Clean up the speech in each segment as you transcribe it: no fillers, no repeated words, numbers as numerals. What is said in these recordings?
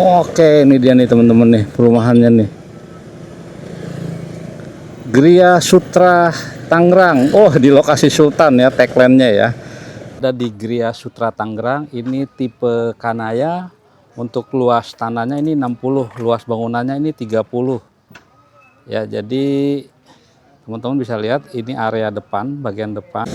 Oke, ini dia nih teman-teman nih perumahannya nih. Gria Sutra Tangerang. Oh, di lokasi Sultan ya tagline-nya ya. Ada di Gria Sutra Tangerang. Ini tipe Kanaya. Untuk luas tanahnya ini 60, luas bangunannya ini 30. Ya, jadi teman-teman bisa lihat ini area depan, bagian depan.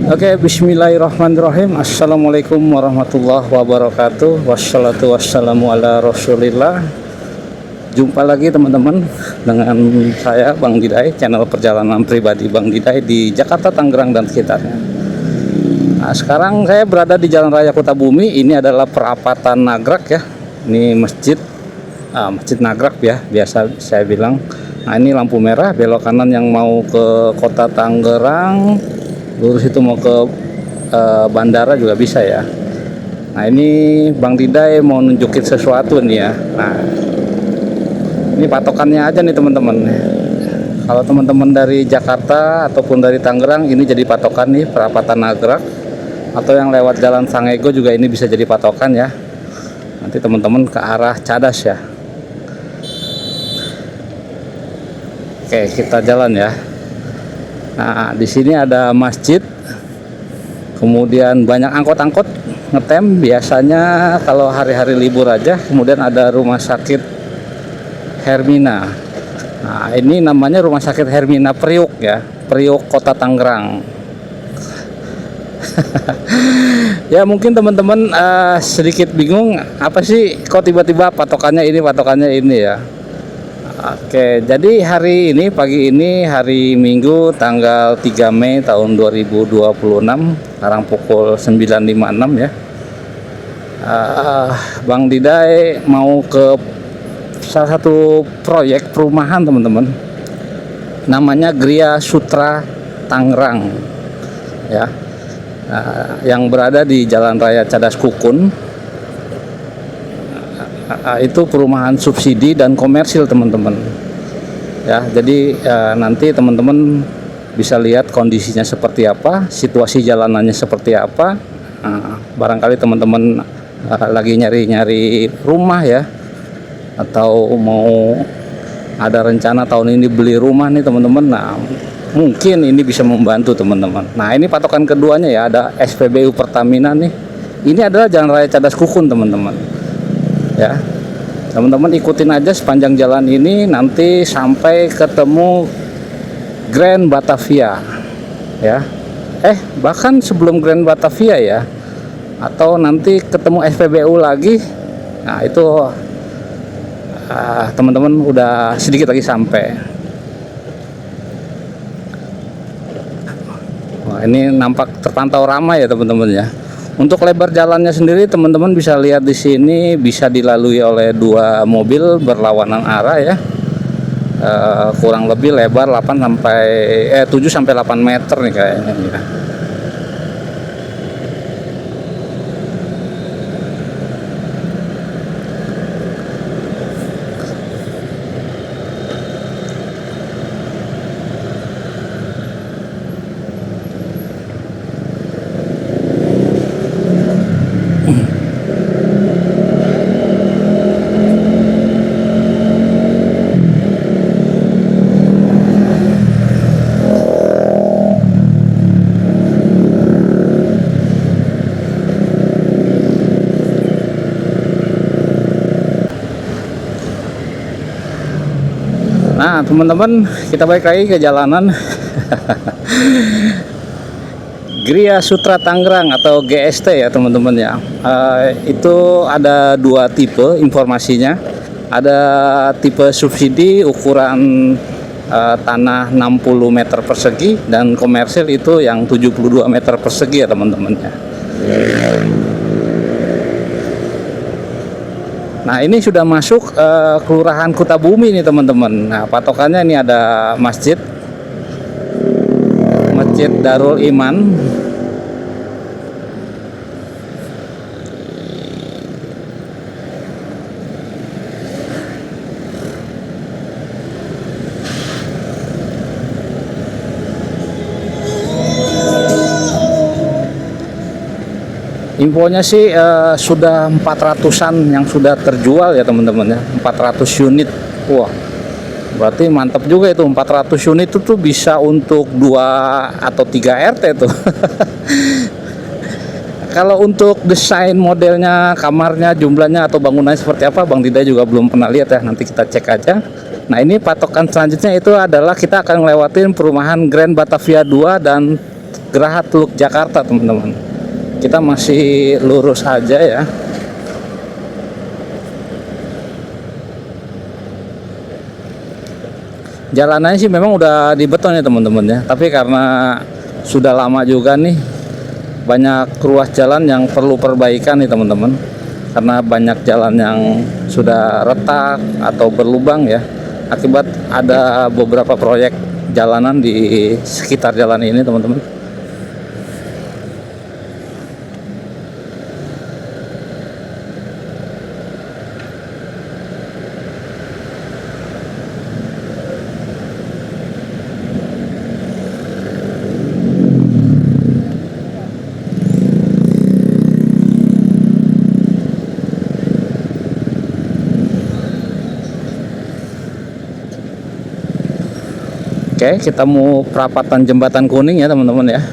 Oke, bismillahirrahmanirrahim. Assalamualaikum warahmatullahi wabarakatuh. Wassalatu wassalamu ala rasulillah. Jumpa lagi teman-teman dengan saya Bang Didai, channel perjalanan pribadi Bang Didai di Jakarta, Tangerang dan sekitarnya. Nah, sekarang saya berada di Jalan Raya Kota Bumi. Ini adalah perapatan Nagrak ya. Ini masjid, Masjid Nagrak ya, biasa saya bilang. Nah, ini lampu merah, belok kanan yang mau ke Kota Tangerang. Lurus itu mau ke bandara juga bisa ya. Nah, ini Bang Didai mau nunjukin sesuatu nih ya. Nah, ini patokannya aja nih teman-teman. Kalau teman-teman dari Jakarta ataupun dari Tangerang, ini jadi patokan nih perapatan Nagrak. Atau yang lewat Jalan Sangego juga ini bisa jadi patokan ya. Nanti teman-teman ke arah Cadas ya. Oke, kita jalan ya. Nah, di sini ada masjid. Kemudian banyak angkot-angkot ngetem biasanya kalau hari-hari libur aja. Kemudian ada rumah sakit Hermina. Nah, ini namanya Rumah Sakit Hermina Priuk ya, Priuk Kota Tangerang. Ya mungkin teman-teman sedikit bingung apa sih kok tiba-tiba patokannya ini ya. Oke, jadi hari ini pagi ini hari Minggu tanggal 3 Mei tahun 2026, sekarang pukul 9.56 ya. Bang Didai mau ke salah satu proyek perumahan teman-teman. Namanya Gria Sutra Tangerang ya. Yang berada di Jalan Raya Cadas Kukun. Itu perumahan subsidi dan komersil teman-teman ya. Jadi nanti teman-teman bisa lihat kondisinya seperti apa, situasi jalanannya seperti apa. Barangkali teman-teman lagi nyari-nyari rumah ya, atau mau ada rencana tahun ini beli rumah nih teman-teman. Nah, mungkin ini bisa membantu teman-teman. Nah, ini patokan keduanya ya, ada SPBU Pertamina nih. Ini adalah Jalan Raya Cadas Kukun teman-teman ya. Teman-teman ikutin aja sepanjang jalan ini nanti sampai ketemu Grand Batavia ya. Bahkan sebelum Grand Batavia ya, atau nanti ketemu SPBU lagi. Nah, itu teman-teman udah sedikit lagi sampai. Wah, ini nampak terpantau ramai ya teman-teman ya. Untuk lebar jalannya sendiri teman-teman bisa lihat di sini bisa dilalui oleh dua mobil berlawanan arah ya. Kurang lebih lebar 7 sampai 8 meter nih kayaknya ya. Nah teman-teman, kita balik lagi ke jalanan. Gria Sutra Tangerang atau GST ya teman-teman ya. Itu ada dua tipe informasinya. Ada tipe subsidi ukuran tanah 60 meter persegi, dan komersil itu yang 72 meter persegi ya teman-teman ya. Nah, ini sudah masuk Kelurahan Kota Bumi nih teman-teman. Nah, patokannya ini ada Masjid Darul Iman. Infonya sih sudah 400-an yang sudah terjual ya teman-teman ya, 400 unit. Wah, berarti mantap juga itu. 400 unit itu tuh bisa untuk 2 atau 3 RT tuh. Kalau untuk desain modelnya, kamarnya, jumlahnya atau bangunannya seperti apa, Bang Dida juga belum pernah lihat ya. Nanti kita cek aja. Nah, ini patokan selanjutnya itu adalah kita akan ngelewatin perumahan Grand Batavia 2 dan Geraha Teluk Jakarta, teman-teman. Kita masih lurus aja ya. Jalanannya sih memang udah dibeton ya teman-teman ya. Tapi karena sudah lama juga nih, banyak ruas jalan yang perlu perbaikan nih teman-teman, karena banyak jalan yang sudah retak atau berlubang ya, akibat ada beberapa proyek jalanan di sekitar jalan ini teman-teman. Oke, kita mau perapatan Jembatan Kuning ya teman-teman ya.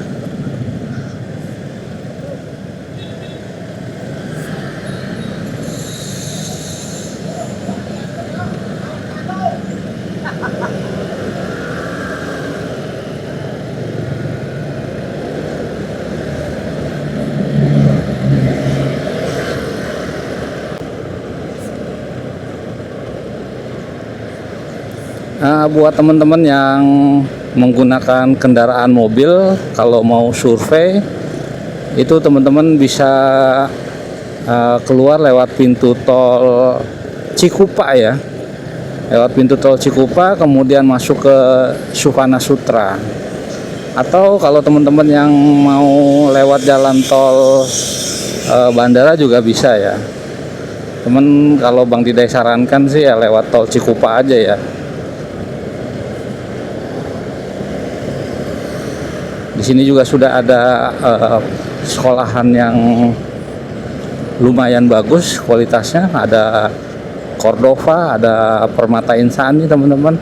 Buat teman-teman yang menggunakan kendaraan mobil, kalau mau survei itu teman-teman bisa keluar lewat pintu tol Cikupa ya, lewat pintu tol Cikupa kemudian masuk ke Sukana Sutra. Atau kalau teman-teman yang mau lewat jalan tol bandara juga bisa ya teman. Kalau Bang Dida sarankan sih ya lewat tol Cikupa aja ya. Di sini juga sudah ada sekolahan yang lumayan bagus kualitasnya. Ada Cordova, ada Permata Insani teman-teman.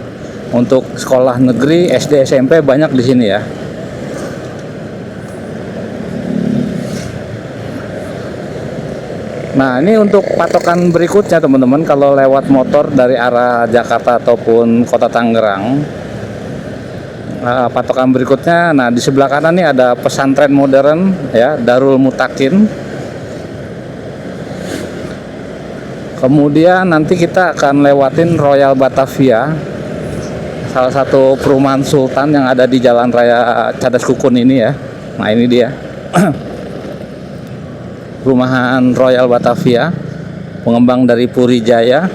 Untuk sekolah negeri SD SMP banyak di sini ya. Nah, ini untuk patokan berikutnya teman-teman, kalau lewat motor dari arah Jakarta ataupun Kota Tangerang. Patokan berikutnya, nah di sebelah kanan nih ada pesantren modern ya, Darul Mutakin. Kemudian nanti kita akan lewatin Royal Batavia, salah satu perumahan sultan yang ada di Jalan Raya Cadas Kukun ini ya. Nah, ini dia. Perumahan Royal Batavia, pengembang dari Puri Jaya.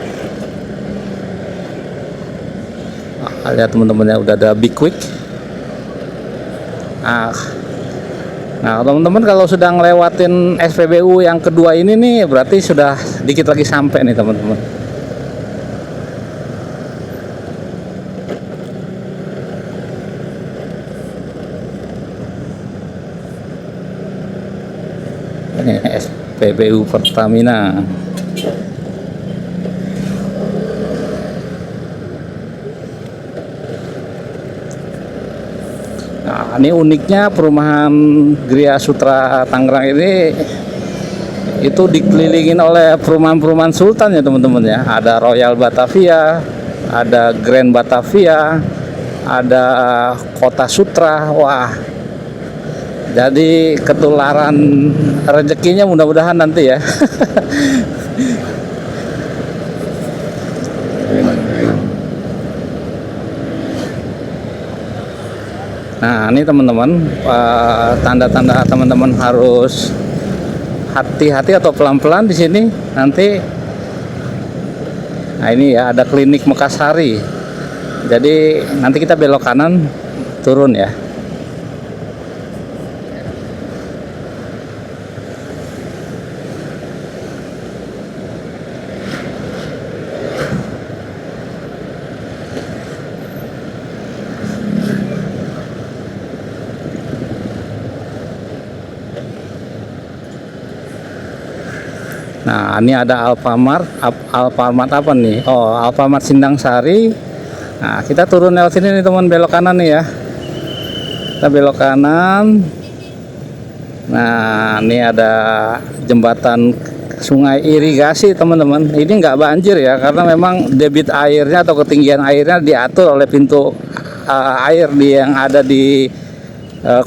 Lihat teman-teman ya, udah ada Big Quick. Nah teman-teman kalau sudah ngelewatin SPBU yang kedua ini nih, berarti sudah dikit lagi sampai nih teman-teman. Ini SPBU Pertamina. Nah, ini uniknya perumahan Gria Sutra Tangerang ini itu dikelilingin oleh perumahan-perumahan sultan ya teman-teman ya. Ada Royal Batavia, ada Grand Batavia, ada Kota Sutra. Wah, jadi ketularan rezekinya mudah-mudahan nanti ya. Nah, ini teman-teman, tanda-tanda teman-teman harus hati-hati atau pelan-pelan di sini nanti. Nah, ini ya ada klinik Mekarsari. Jadi nanti kita belok kanan turun ya. Nah, ini ada Alfamart. Alfamart apa nih? Oh, Alfamart Sindang Sari. Nah, kita turun lewat sini nih teman, belok kanan nih ya. Kita belok kanan. Nah, ini ada jembatan sungai irigasi teman-teman. Ini nggak banjir ya, karena memang debit airnya atau ketinggian airnya diatur oleh pintu air yang ada di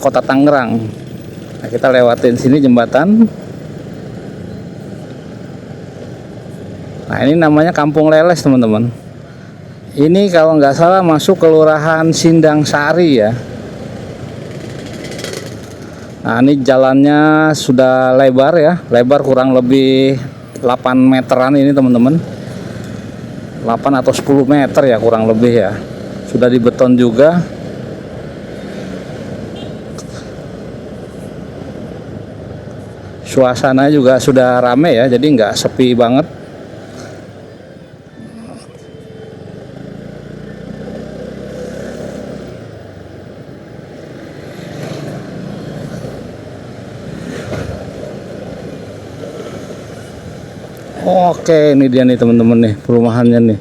kota Tangerang. Nah, kita lewatin sini jembatan. Nah, ini namanya Kampung Leles teman-teman. Ini kalau nggak salah masuk kelurahan Sindang Sari ya. Nah, ini jalannya sudah lebar ya, lebar kurang lebih 8 meteran ini teman-teman. 8 atau 10 meter ya kurang lebih ya. Sudah dibeton juga. Suasana juga sudah rame ya, jadi nggak sepi banget. Oke, ini dia nih teman-teman nih perumahannya nih.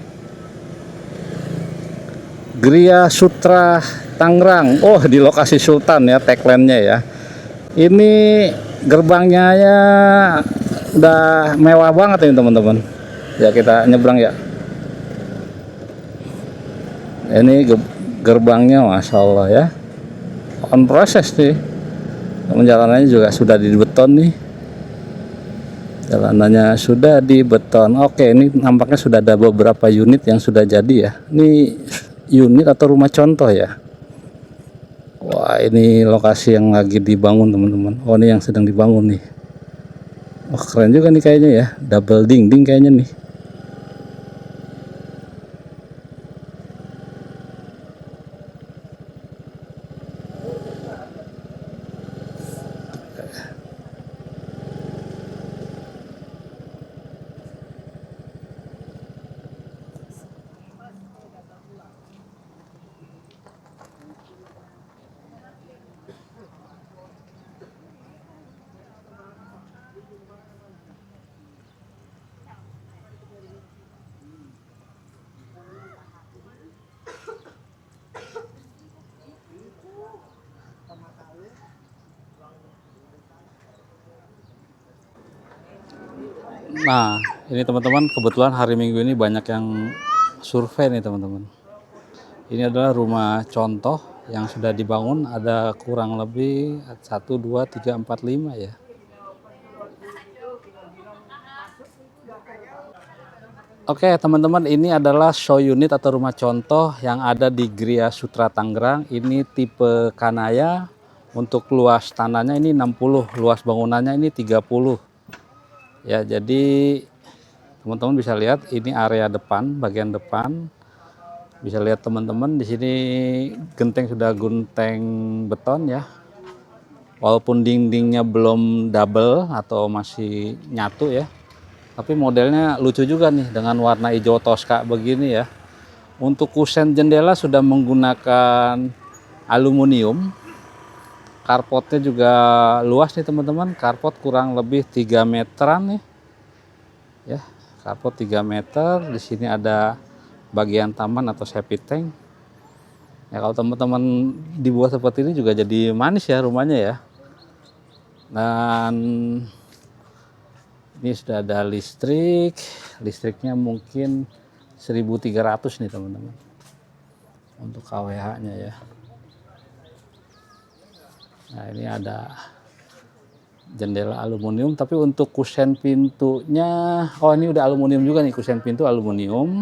Gria Sutra Tangerang. Oh, di lokasi Sultan ya tagline-nya ya. Ini gerbangnya ya udah mewah banget ini teman-teman. Ya kita nyebrang ya. Ini gerbangnya Masya Allah ya. On proses nih. Jalanannya juga sudah dibeton nih. Jalanannya sudah dibeton. Oke, ini nampaknya sudah ada beberapa unit yang sudah jadi ya. Ini unit atau rumah contoh ya. Wah, ini lokasi yang lagi dibangun teman-teman. Oh, ini yang sedang dibangun nih. Wah, keren juga nih kayaknya ya. Double dinding kayaknya nih. Nah, ini teman-teman kebetulan hari Minggu ini banyak yang survei nih teman-teman. Ini adalah rumah contoh yang sudah dibangun, ada kurang lebih 1, 2, 3, 4, 5 ya. Oke teman-teman, ini adalah show unit atau rumah contoh yang ada di Gria Sutra Tangerang. Ini tipe Kanaya. Untuk luas tanahnya ini 60, luas bangunannya ini 30. Ya, jadi teman-teman bisa lihat ini area depan, bagian depan. Bisa lihat teman-teman di sini genteng sudah genteng beton ya. Walaupun dindingnya belum double atau masih nyatu ya. Tapi modelnya lucu juga nih dengan warna hijau toska begini ya. Untuk kusen jendela sudah menggunakan aluminium. Carportnya juga luas nih teman-teman. Carport kurang lebih 3 meteran nih. Ya, carport 3 meter. Di sini ada bagian taman atau septic tank. Ya, kalau teman-teman dibuat seperti ini juga jadi manis ya rumahnya ya. Dan ini sudah ada listrik. Listriknya mungkin 1.300 nih teman-teman. Untuk KWH-nya ya. Nah, ini ada jendela aluminium, tapi untuk kusen pintunya, oh ini udah aluminium juga nih, kusen pintu aluminium.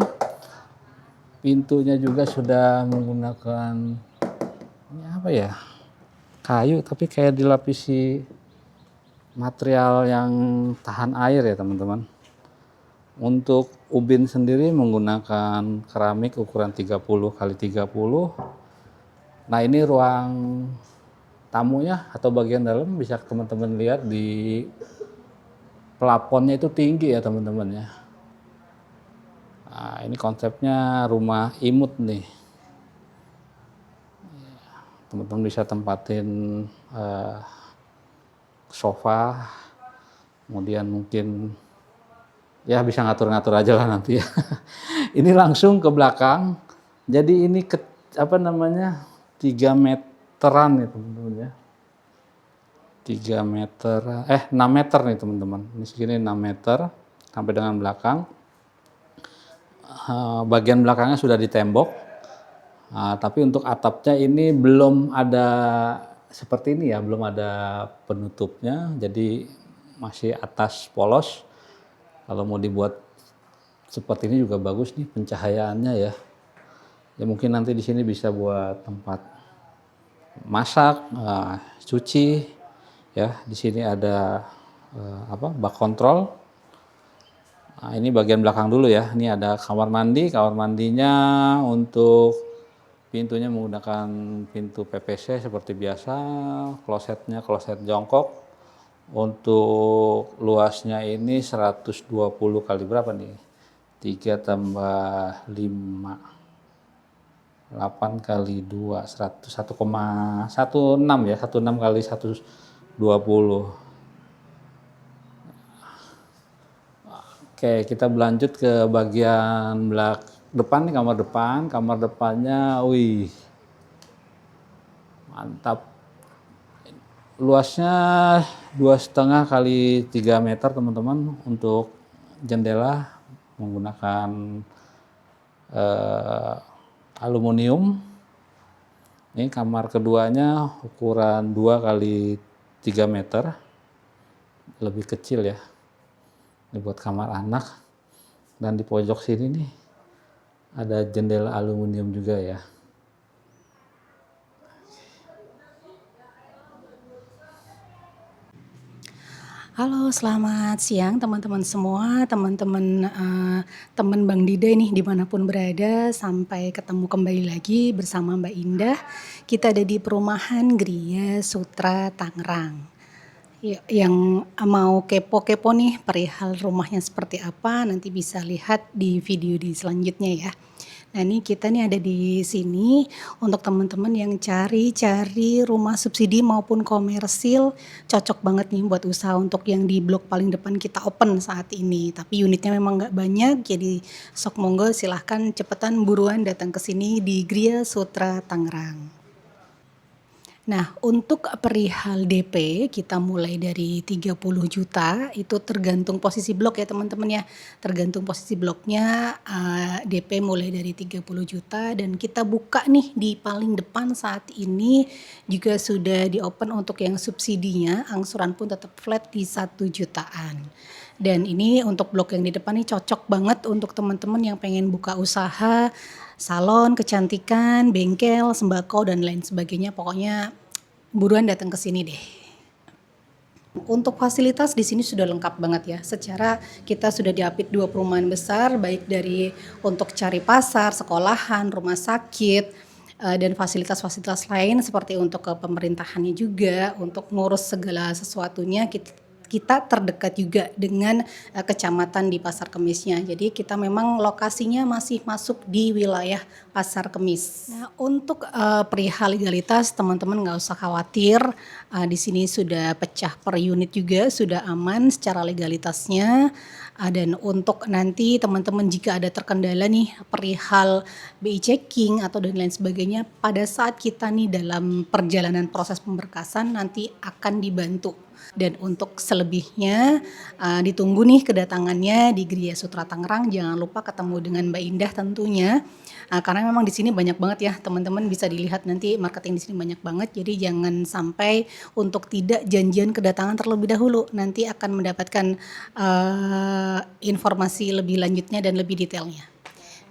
Pintunya juga sudah menggunakan ini apa ya? Kayu, tapi kayak dilapisi material yang tahan air ya teman-teman. Untuk ubin sendiri menggunakan keramik ukuran 30 kali 30. Nah, ini ruang tamunya atau bagian dalam bisa teman-teman lihat di plafonnya itu tinggi ya teman-teman ya. Nah, ini konsepnya rumah imut nih. Teman-teman bisa tempatin sofa, kemudian mungkin Ya bisa ngatur-ngatur aja lah nanti ya. Ini langsung ke belakang. Jadi ini apa namanya 3 meteran ya teman-teman ya. 3 meter, 6 meter nih teman-teman. Ini segini 6 meter sampai dengan belakang. Bagian belakangnya sudah ditembok. Tapi untuk atapnya ini belum ada seperti ini ya, belum ada penutupnya. Jadi masih atas polos. Kalau mau dibuat seperti ini juga bagus nih pencahayaannya ya. Ya mungkin nanti di sini bisa buat tempat masak, cuci, ya. Di sini ada bak kontrol. Nah, ini bagian belakang dulu ya. Ini ada kamar mandi. Kamar mandinya untuk pintunya menggunakan pintu PVC seperti biasa. Klosetnya kloset jongkok. Untuk luasnya ini 120 kali berapa nih? 3 tambah 5. 8 kali 2, 100, 1,16 ya, 16 kali 120. Oke, kita berlanjut ke bagian depan nih, kamar depan. Kamar depannya, wih, mantap. Luasnya 2,5 kali 3 meter teman-teman. Untuk jendela menggunakan aluminium. Ini kamar keduanya ukuran 2 kali 3 meter, lebih kecil ya. Ini buat kamar anak. Dan di pojok sini nih ada jendela aluminium juga ya. Halo, selamat siang teman-teman semua, teman Bang Dida nih dimanapun berada, sampai ketemu kembali lagi bersama Mbak Indah. Kita ada di perumahan Gria Sutra Tangerang. Yang mau kepo-kepo nih perihal rumahnya seperti apa, nanti bisa lihat di video di selanjutnya ya. Nah, ini kita nih ada di sini untuk teman-teman yang cari rumah subsidi maupun komersil, cocok banget nih buat usaha untuk yang di blok paling depan kita open saat ini. Tapi unitnya memang nggak banyak, jadi sok monggo silahkan cepetan buruan datang ke sini di Gria Sutra Tangerang. Nah, untuk perihal DP kita mulai dari 30 juta, itu tergantung posisi blok ya teman-teman ya. Tergantung posisi bloknya, DP mulai dari 30 juta dan kita buka nih di paling depan saat ini juga sudah di-open untuk yang subsidinya, angsuran pun tetap flat di 1 jutaan. Dan ini untuk blok yang di depan nih cocok banget untuk teman-teman yang pengen buka usaha, salon, kecantikan, bengkel, sembako dan lain sebagainya. Pokoknya buruan datang ke sini deh. Untuk fasilitas di sini sudah lengkap banget ya. Secara kita sudah diapit 2 perumahan besar, baik dari untuk cari pasar, sekolahan, rumah sakit, dan fasilitas-fasilitas lain seperti untuk ke pemerintahannya juga, untuk ngurus segala sesuatunya kita terdekat juga dengan kecamatan di Pasar Kemisnya. Jadi kita memang lokasinya masih masuk di wilayah Pasar Kemis. Nah, untuk perihal legalitas teman-teman nggak usah khawatir. Di sini sudah pecah per unit juga, sudah aman secara legalitasnya. Dan untuk nanti teman-teman jika ada terkendala nih perihal BI checking atau dan lain sebagainya, pada saat kita nih dalam perjalanan proses pemberkasan nanti akan dibantu. Dan untuk selebihnya ditunggu nih kedatangannya di Gria Sutra Tangerang. Jangan lupa ketemu dengan Mbak Indah tentunya. Karena memang di sini banyak banget ya teman-teman, bisa dilihat nanti marketing di sini banyak banget. Jadi jangan sampai untuk tidak janjian kedatangan terlebih dahulu. Nanti akan mendapatkan informasi lebih lanjutnya dan lebih detailnya.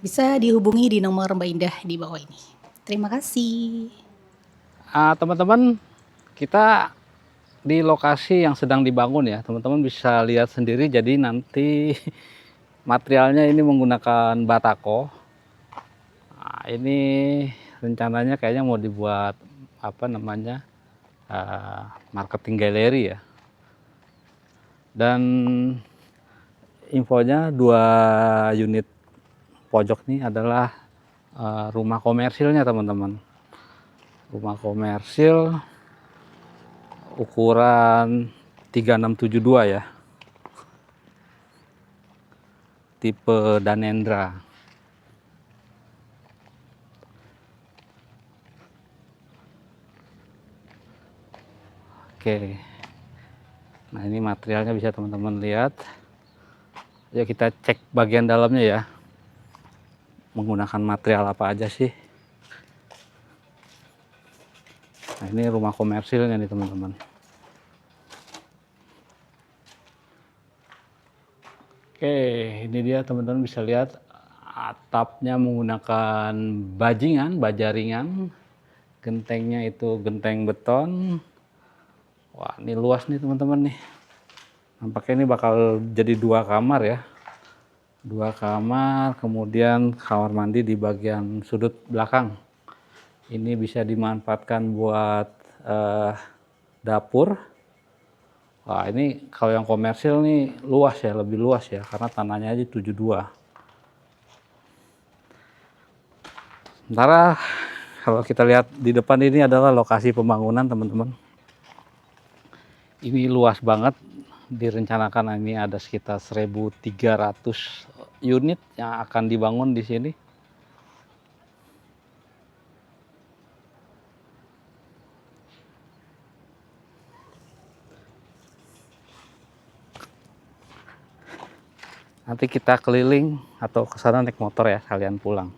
Bisa dihubungi di nomor Mbak Indah di bawah ini. Terima kasih. Teman-teman, kita di lokasi yang sedang dibangun ya, teman-teman bisa lihat sendiri. Jadi nanti materialnya ini menggunakan batako. Ini rencananya kayaknya mau dibuat marketing galeri ya. Dan infonya 2 unit pojok ini adalah rumah komersilnya teman-teman. Rumah komersil ukuran 3672 ya. tipe Danendra. Oke, nah ini materialnya bisa teman-teman lihat. Yuk kita cek bagian dalamnya ya, menggunakan material apa aja sih. Nah ini rumah komersilnya nih teman-teman. Oke, ini dia teman-teman bisa lihat atapnya menggunakan bajingan, baja ringan. Gentengnya itu genteng beton. Wah, ini luas nih teman-teman nih. Nampaknya ini bakal jadi 2 kamar ya. 2 kamar, kemudian kamar mandi di bagian sudut belakang. Ini bisa dimanfaatkan buat dapur. Wah, ini kalau yang komersil nih luas ya, lebih luas ya, karena tanahnya aja 72. Sementara kalau kita lihat di depan ini adalah lokasi pembangunan teman-teman. Ini luas banget, direncanakan ini ada sekitar 1.300 unit yang akan dibangun di sini. Nanti kita keliling atau ke sana naik motor ya, kalian pulang.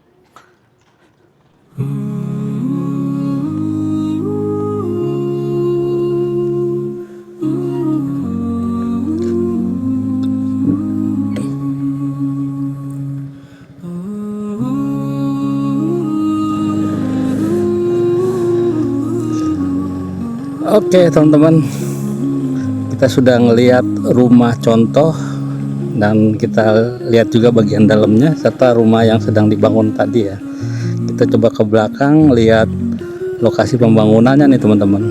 Oke teman-teman, kita sudah ngelihat rumah contoh dan kita lihat juga bagian dalamnya serta rumah yang sedang dibangun tadi ya. Kita coba ke belakang lihat lokasi pembangunannya nih teman-teman.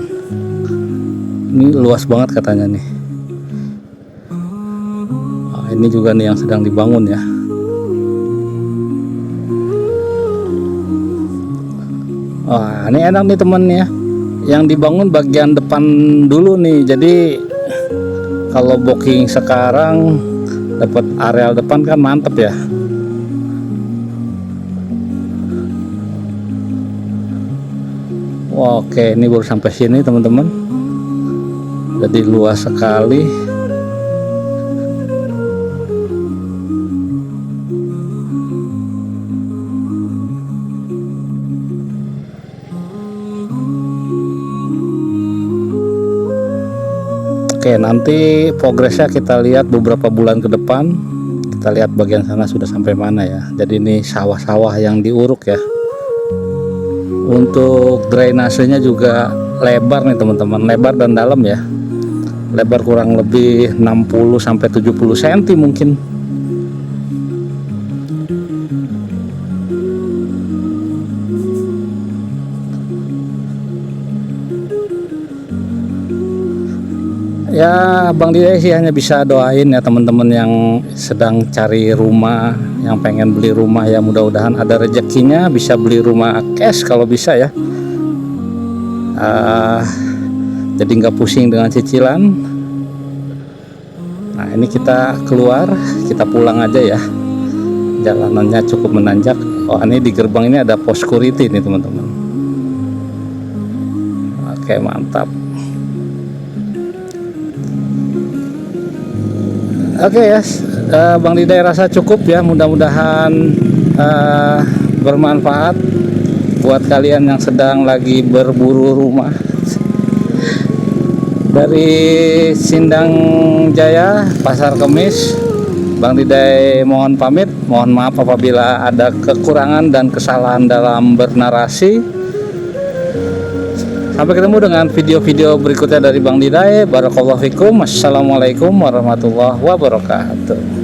Ini luas banget katanya nih. Nah, ini juga nih yang sedang dibangun ya. Wah, ini enak nih teman ya. Yang dibangun bagian depan dulu nih, jadi kalau booking sekarang dapat areal depan kan mantep ya. Wah, oke, ini baru sampai sini teman-teman, jadi luas sekali. Oke, nanti progresnya kita lihat beberapa bulan ke depan. Kita lihat bagian sana sudah sampai mana ya. Jadi ini sawah-sawah yang diuruk ya. Untuk drainasenya juga lebar nih teman-teman, lebar dan dalam ya. Lebar kurang lebih 60 sampai 70 cm mungkin. Ya, Bang Dide sih hanya bisa doain ya teman-teman yang sedang cari rumah, yang pengen beli rumah ya, mudah-mudahan ada rezekinya bisa beli rumah cash kalau bisa ya. Jadi nggak pusing dengan cicilan. Nah ini kita keluar, kita pulang aja ya. Jalanannya cukup menanjak. Oh, ini di gerbang ini ada pos security nih teman-teman. Oke, mantap. Oke ya, Bang Dide rasa cukup ya, mudah-mudahan bermanfaat buat kalian yang sedang lagi berburu rumah. Dari Sindang Jaya, Pasar Kemis, Bang Dide mohon pamit, mohon maaf apabila ada kekurangan dan kesalahan dalam bernarasi. Sampai ketemu dengan video-video berikutnya dari Bang Dide. Barakallahu fikum. Assalamualaikum warahmatullahi wabarakatuh.